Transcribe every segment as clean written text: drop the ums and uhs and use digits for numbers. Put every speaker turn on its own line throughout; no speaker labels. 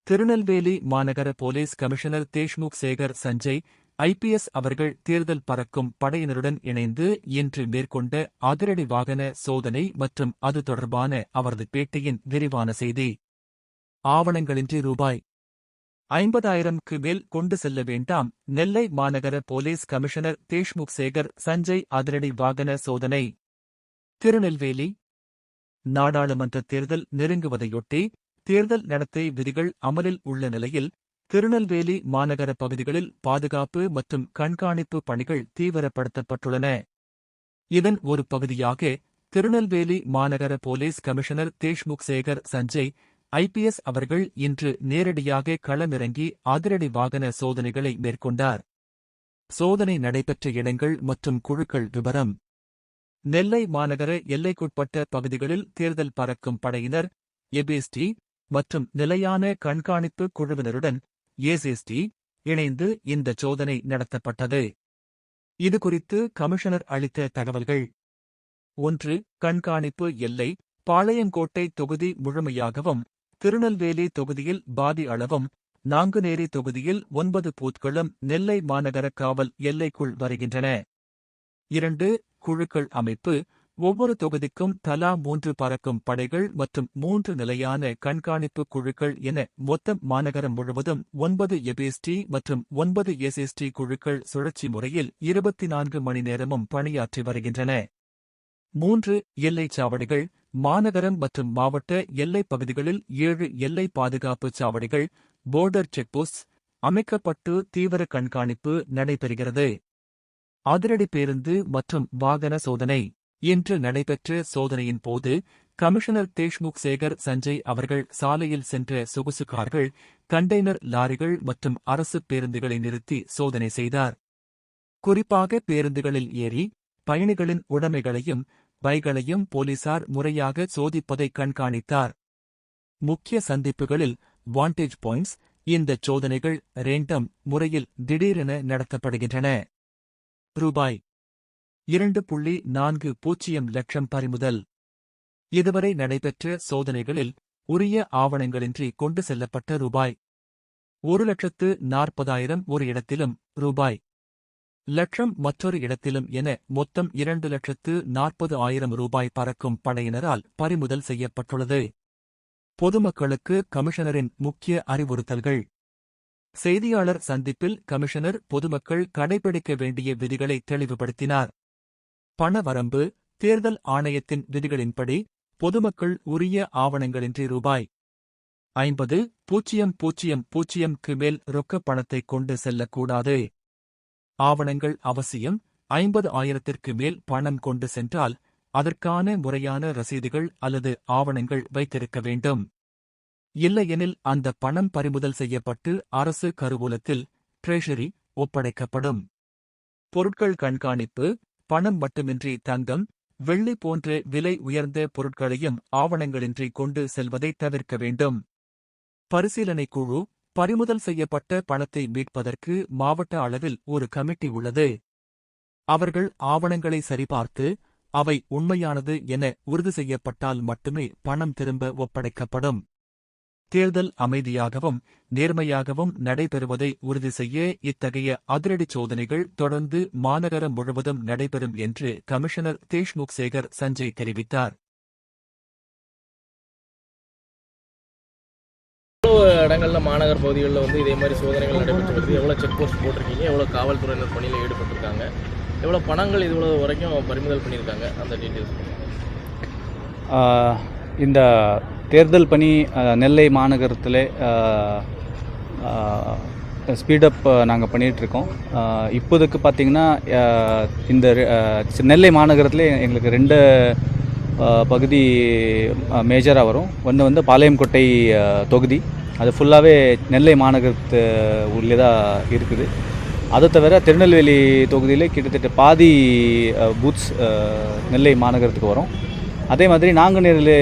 திருநெல்வேலி மாநகர police commissioner Deshmukh Sekhar Sanjay IPS அவர்கள் தேர்தல் பறக்கும் படையினருடன் இணைந்து இன்று மேற்கொண்ட அதிரடி வாகன சோதனை மற்றும் அது தொடர்பான அவரது பேட்டியின் விரிவான செய்தி. ஆவணங்களின்றி ரூபாய் 50,000க்கு மேல் கொண்டு செல்ல வேண்டாம். நெல்லை மாநகர போலீஸ் கமிஷனர் தேஷ்முக் சேகர் சஞ்சய் அதிரடி வாகன சோதனை. திருநெல்வேலி நாடாளுமன்ற தேர்தல் நெருங்குவதையொட்டி தேர்தல் நடத்தை விதிகள் அமலில் உள்ள நிலையில் திருநெல்வேலி மாநகர பகுதிகளில் பாதுகாப்பு மற்றும் கண்காணிப்பு பணிகள் தீவிரப்படுத்தப்பட்டுள்ளன. இதன் ஒரு பகுதியாக திருநெல்வேலி மாநகர police commissioner Deshmukh Sekhar Sanjay IPS அவர்கள் இன்று நேரடியாக களமிறங்கி அதிரடி வாகன சோதனைகளை மேற்கொண்டார். சோதனை நடைபெற்ற இடங்கள் மற்றும் குழுக்கள் விவரம். நெல்லை மாநகர எல்லைக்குட்பட்ட பகுதிகளில் தேர்தல் பறக்கும் படையினர் எபிஎஸ்டி மற்றும் நிலையான கண்காணிப்பு குழுவினருடன் ஏசிஎஸ்டி இணைந்து இந்த சோதனை நடத்தப்பட்டது. இதுகுறித்து கமிஷனர் அளித்த தகவல்கள். 1. கண்காணிப்பு எல்லை பாளையங்கோட்டை தொகுதி முழுமையாகவும், திருநெல்வேலி தொகுதியில் பாதி அளவும், நாங்குநேரி தொகுதியில் 9 பூத்களும் நெல்லை மாநகர காவல் எல்லைக்குள் வருகின்றன. 2. குழுக்கள் அமைப்பு. ஒவ்வொரு தொகுதிக்கும் தலா 3 பறக்கும் படைகள் மற்றும் 3 நிலையான கண்காணிப்பு குழுக்கள் என மொத்தம் மாநகரம் முழுவதும் 9 எபிஎஸ்டி மற்றும் 9 ஏசிஎஸ்டி குழுக்கள் சுழற்சி முறையில் 24 மணி நேரமும் பணியாற்றி வருகின்றன. 3. எல்லைச் சாவடிகள். மாநகரம் மற்றும் மாவட்ட எல்லைப் பகுதிகளில் 7 எல்லை பாதுகாப்பு சாவடிகள் போர்டர் செக்போஸ்ட் அமைக்கப்பட்டு தீவிர கண்காணிப்பு நடைபெறுகிறது. அதிரடி பேருந்து மற்றும் வாகன சோதனை. இன்று நடைபெற்ற சோதனையின் போது கமிஷனர் தேஷ்முக் சேகர் சஞ்சய் அவர்கள் சாலையில் சென்ற சொகுசு கார்கள், கண்டெய்னர் லாரிகள் மற்றும் அரசு பேருந்துகளை நிறுத்தி சோதனை செய்தார். குறிப்பாக பேருந்துகளில் ஏறி பயணிகளின் உடைமைகளையும் பைகளையும் போலீசார் முறையாக சோதிப்பதை கண்காணித்தார். முக்கிய சந்திப்புகளில் வாண்டேஜ் பாயிண்ட்ஸ். இந்த சோதனைகள் ரேண்டம் முறையில் திடீரென நடத்தப்படுகின்றன. ரூபாய் 2.40 லட்சம் பறிமுதல். இதுவரை நடைபெற்ற சோதனைகளில் உரிய ஆவணங்களின்றி கொண்டு செல்லப்பட்ட ரூபாய் 1,40,000 ஒரு இடத்திலும், ரூபாய் 1,00,000 மற்றொரு இடத்திலும் என மொத்தம் 2,40,000 ரூபாய் பறக்கும் படையினரால் பறிமுதல் செய்யப்பட்டுள்ளது. பொதுமக்களுக்கு கமிஷனரின் முக்கிய அறிவுறுத்தல்கள். செய்தியாளர் சந்திப்பில் கமிஷனர் பொதுமக்கள் கடைபிடிக்க வேண்டிய விதிகளை தெளிவுபடுத்தினார். பண வரம்பு. தேர்தல் ஆணையத்தின் விதிகளின்படி பொதுமக்கள் உரிய ஆவணங்களின்றி ரூபாய் 50,000க்கு மேல் ரொக்க பணத்தை கொண்டு செல்லக்கூடாது. ஆவணங்கள் அவசியம். 50,000க்கு மேல் பணம் கொண்டு சென்றால் அதற்கான முறையான ரசீதுகள் அல்லது ஆவணங்கள் வைத்திருக்க வேண்டும். இல்லையெனில் அந்த பணம் பறிமுதல் செய்யப்பட்டு அரசு கருவூலத்தில் ட்ரெஷரி ஒப்படைக்கப்படும். பொருட்கள் கண்காணிப்பு. பணம் மட்டுமின்றி தங்கம், வெள்ளி போன்ற விலை உயர்ந்த பொருட்களையும் ஆவணங்களின்றி கொண்டு செல்வதை தவிர்க்க வேண்டும். பரிசீலனை குழு. பறிமுதல் செய்யப்பட்ட பணத்தை மீட்பதற்கு மாவட்ட அளவில் ஒரு கமிட்டி உள்ளது. அவர்கள் ஆவணங்களை சரிபார்த்து அவை உண்மையானது என உறுதி செய்யப்பட்டால் மட்டுமே பணம் திரும்ப ஒப்படைக்கப்படும். தேர்தல் அமைதியாகவும் நேர்மையாகவும் நடைபெறுவதை உறுதி செய்ய இத்தகைய அதிரடி சோதனைகள் தொடர்ந்து மாநகரம் முழுவதும் நடைபெறும் என்று கமிஷனர் தேஷ்முக் சேகர் சஞ்சய் தெரிவித்தார்.
இடங்கள்ல மாநகர பகுதிகளில் இதே மாதிரி சோதனைகள் நடைபெற்று வருது. எவ்வளோ செக் போஸ்ட் போட்டிருக்கீங்க, எவ்வளோ காவல்துறையினர் பணியில் ஈடுபட்டிருக்காங்க, எவ்வளோ பணங்கள் இவ்வளோ வரைக்கும் பறிமுதல் பண்ணியிருக்காங்க, அந்த டீட்டெயில்ஸ்.
இந்த தேர்தல் பணி நெல்லை மாநகரத்தில் ஸ்பீடப் நாங்கள் பண்ணிகிட்ருக்கோம். இப்போதைக்கு பார்த்திங்கன்னா இந்த நெல்லை மாநகரத்தில் எங்களுக்கு 2 பகுதி மேஜராக வரும். ஒன்று பாளையங்கோட்டை தொகுதி, அது ஃபுல்லாகவே நெல்லை மாநகரத்து உள்ளே தான் இருக்குது. அதை தவிர திருநெல்வேலி தொகுதியில் கிட்டத்தட்ட பாதி பூத்ஸ் நெல்லை மாநகரத்துக்கு வரும். அதே மாதிரி நாங்குநேரி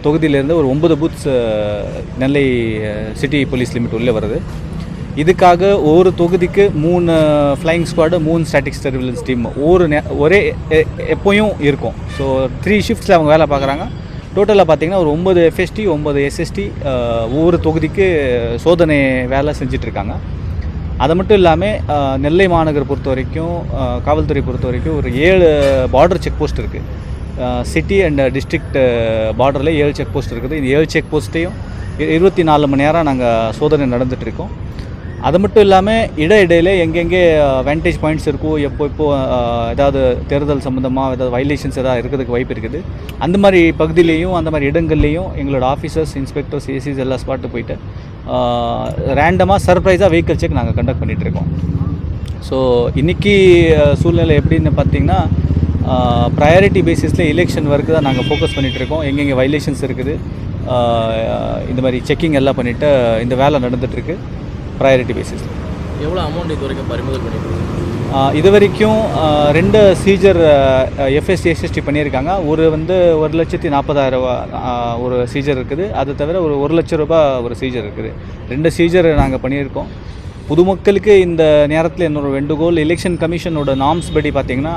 தொகுதியிலேருந்து ஒரு 9 பூத்ஸ் நெல்லை சிட்டி போலீஸ் லிமிட் உள்ளே வருது. இதுக்காக ஒரு தொகுதிக்கு 3 flying squad, 3 static surveillance team ஒரே எப்போயும் இருக்கும். ஸோ 3 ஷிஃப்ட்ஸில் அவங்க வேலை பார்க்குறாங்க. டோட்டலாக பார்த்திங்கன்னா ஒரு 9 FST 9 SST ஒவ்வொரு தொகுதிக்கு சோதனை வேலை செஞ்சிட்ருக்காங்க. அது மட்டும் இல்லாமல் நெல்லை மாநகர் பொறுத்த வரைக்கும் காவல்துறை பொறுத்த வரைக்கும் ஒரு 7 பார்டர் செக் போஸ்ட் இருக்குது. சிட்டி அண்ட் டிஸ்ட்ரிக்ட் பார்டரில் 7 செக் போஸ்ட் இருக்குது. இந்த 7 செக் போஸ்ட்டையும் 24 மணி நேரம் நாங்கள் சோதனை நடந்துகிட்ருக்கோம். அது மட்டும் இல்லாமல் இடையிடையில் எங்கெங்கே வேண்டேஜ் பாயிண்ட்ஸ் இருக்கோ எப்போ ஏதாவது தேர்தல் சம்மந்தமாக ஏதாவது வைலேஷன்ஸ் ஏதாவது இருக்கிறதுக்கு வாய்ப்பு இருக்குது. அந்த மாதிரி பகுதியிலையும் அந்த மாதிரி இடங்கள்லேயும் எங்களோட ஆஃபீஸர்ஸ், இன்ஸ்பெக்டர்ஸ், ஏசிஸ் எல்லா ஸ்பாட்டு போயிட்டு ரேண்டமாக சர்ப்ரைஸாக வெஹிக்கிள் செக் நாங்கள் கண்டக்ட் பண்ணிகிட்ருக்கோம். ஸோ இன்றைக்கி சூழ்நிலை எப்படின்னு பார்த்திங்கன்னா ப்ரையாரிட்டி பேசிஸில் எலெக்ஷன் ஒர்க்கு தான் நாங்கள் ஃபோக்கஸ் பண்ணிகிட்ருக்கோம். எங்கெங்கே வைலேஷன்ஸ் இருக்குது இந்த மாதிரி செக்கிங் எல்லாம் பண்ணிவிட்டு இந்த வேலை நடந்துகிட்ருக்கு. ப்ரையாரிட்டி பேசிஸில்
எவ்வளோ அமௌண்ட் இது வரைக்கும் பறிமுதல் பண்ணிட்டு
இது வரைக்கும் 2 சீஜர் FST SST பண்ணியிருக்காங்க. ஒரு 1,40,000 ஒரு சீஜர் இருக்குது. அது தவிர ஒரு 1 லட்ச ரூபாய் ஒரு சீஜர் இருக்குது. 2 சீஜர் நாங்கள் பண்ணியிருக்கோம். பொதுமக்களுக்கு இந்த நேரத்தில் என்னோட வேண்டுகோள், எலெக்ஷன் கமிஷனோட நார்ம்ஸ் படி பார்த்திங்கன்னா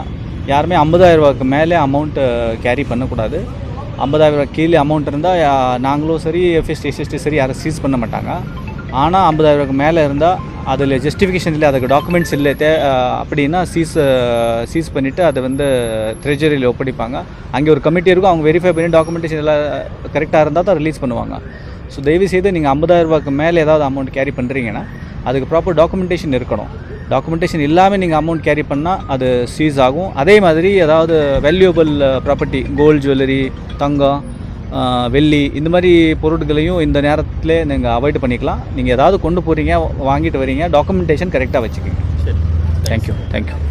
யாருமே 50,000 ரூபாய்க்கு மேலே அமௌண்ட்டு கேரி பண்ணக்கூடாது. 50,000 ரூபாய் கீழே அமௌண்ட் இருந்தால் நாங்களும் சரி FST SST சரி யாரும் சீஸ் பண்ண மாட்டாங்க. ஆனால் 50,000 ரூபாய்க்கு மேலே இருந்தால் அதில் ஜஸ்டிஃபிகேஷன் இல்லை, அதுக்கு டாக்குமெண்ட்ஸ் இல்லை அப்படின்னா சீஸ் பண்ணிவிட்டு அதை ட்ரெஜரியில் ஒப்படைப்பாங்க. அங்கே ஒரு கமிட்டி இருக்கும், அவங்க வெரிஃபை பண்ணி டாக்குமெண்டேஷன் எல்லாம் கரெக்டாக இருந்தால் தான் ரிலீஸ் பண்ணுவாங்க. ஸோ தயவுசெய்து நீங்கள் 50,000 ரூபாய்க்கு மேலே ஏதாவது அமௌண்ட் கேரி பண்ணுறீங்கன்னா அதுக்கு ப்ராப்பர் டாக்குமெண்டேஷன் இருக்கணும். டாக்குமெண்டேஷன் இல்லாமல் நீங்கள் அமௌண்ட் கேரி பண்ணால் அது சீஸ் ஆகும். அதே மாதிரி ஏதாவது வேல்யூபிள் ப்ராப்பர்ட்டி, கோல்டு ஜுவல்லரி, தங்கம், வெள்ளி, இந்த மாதிரி பொருட்களையும் இந்த நேரத்தில் நீங்கள் அவாய்ட் பண்ணிக்கலாம். நீங்கள் ஏதாவது கொண்டு போகிறீங்க, வாங்கிட்டு வரீங்க, டாக்குமெண்டேஷன் கரெக்டாக வச்சுக்கோங்க.
சரி,
தேங்க்யூ.